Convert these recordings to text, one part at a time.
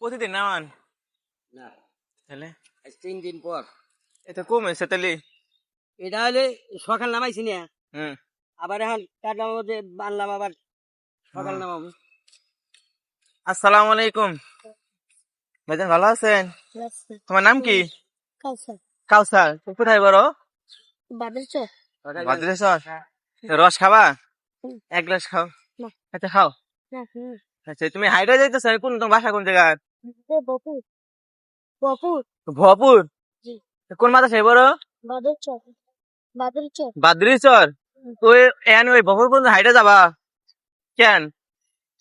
প্রতিদিন নামান না তাহলে 3 দিন পর। এটা কম হয়েছে তাহলে। এটা হলে সকাল নামাইছি না, হুম। আবার এখন তার মধ্যে বানলাম আবার সকাল নামাবো। আসসালামু আলাইকুম ভাইজান, ভালো আছেন? তোমার নাম কি? কাউসার। কাউসার। তুমি কোথায় বড়? বাদরচর। বাদ্রেশ্বর। রস খাবা? হুম। এক গ্লাস খাও। না। আচ্ছা খাও। না, হুম। আচ্ছা তুমি হাইটে যাইতেছ, কোন তোমার বাসা কোন জায়গা? বপুর। বপুর। ভপুর। জি। কোন মাদ্রাসায় বড়? বাদরচর। বাদরচর। বাদ্রেশ্বর। ওই এন ওই ভপুর পর্যন্ত হাইটে যাবা কেন?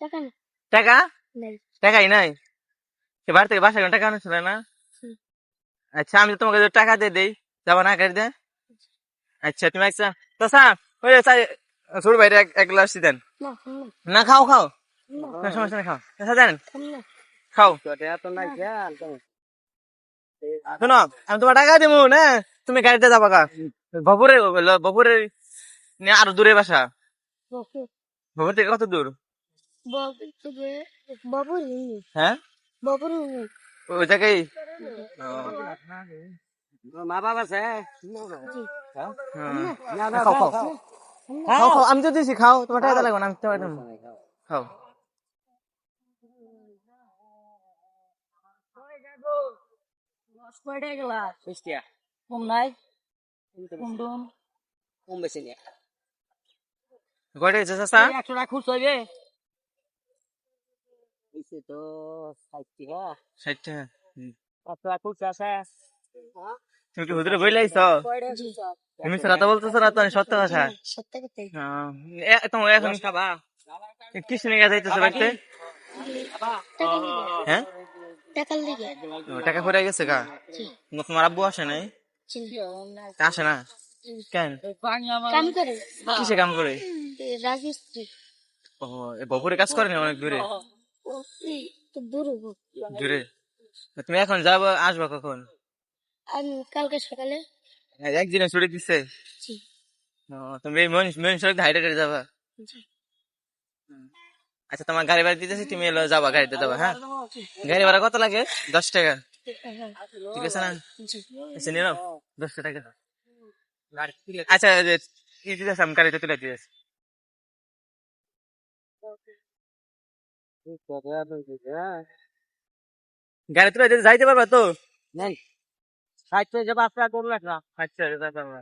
টাকা না। টাকা? নাই। টাকাই নাই। সে বাড়ি থেকে বাসা টাকা আনছিল না? হুম। আচ্ছা আমি তোমাকে টাকা দিয়ে দেই, যাবা না গাড়ি দে? আচ্ছা তুমি আচ্ছা তো স্যার ওই ছোট ভাইটা এক গ্লাস দেন। না, হুম। না খাও খাও, না, কোনো সমস্যা নেই, খাও। আচ্ছা দেন, হুম না। খাও। তো নাই খেয়াল শোনো, আমি তোমার টাকা দিব না, তুমি গাড়িতে যাবা গা। বপুরে বপুরে আরো দূরে বাসা। বপুর। বপুর থেকে কত দূর? বপুর থেকে বপুর হুম। হ্যাঁ বপুর হুম। ওই জায়গায়। মা বাবা আছে। জি। খাও খাও খাও খাও, আমি তো দিছি, খাও, তোমার টাকা লাগবে না, আমি তোমার দেবো। খাও। কয়টা গ্লাস? 20 টাকা কম নাই? কম দম। কম বেশি না। কয়টা হয়েছে চাচা? 100 টাকা খুশ হইবে হইছে তো 60 টাকা। 60 টাকা। 5 টাকা খুশ আছে। তুমি কি হুজুরে বই লাইছ? জি। তুমি সারাটা বলতেছো না তো, আমি সত্য কথা। সত্য কথা। তোমার এখন খাবা কিসে নিয়ে যাইতেছে বাড়িতে? টাকা লিগে। হ্যাঁ টাকার লিগে। টাকা ফুরাই গেছে গা? জি। তোমার আব্বু আসে নাই? জি। তা আসে না কেন? কাম করে। কিসে কাম করে? রাজমিস্ত্রি। ও, বপুরে কাজ করে না অনেক দূরে? ও তো দূর হবো। দূরে। তুমি এখন যাবো, আসবা কখন? আমি কালকে সকালে। একদিনে ছুটি দিচ্ছে? জি। তুমি এই মেন সড়ক হাইটে হেঁটে যাবা? জি। আচ্ছা তোমার গাড়ি ভাড়া দিতেছি, তুমি এলো যাবা, গাড়িতে যাবা। হ্যাঁ, গাড়ি ভাড়া কত লাগে? 10 টাকা। ঠিক আছে না? জি। আচ্ছা নিয়ে নাও 10 টাকা। আচ্ছা ঠিক আছে, আমি গাড়িতে তুলে দিয়েছি। গাড়ি তুলে দিতে যাইতে পারবা তো? নাই 60 টাকা যাবা, 5 টাকা কম লাগলা। আচ্ছা যাইতে পারবা।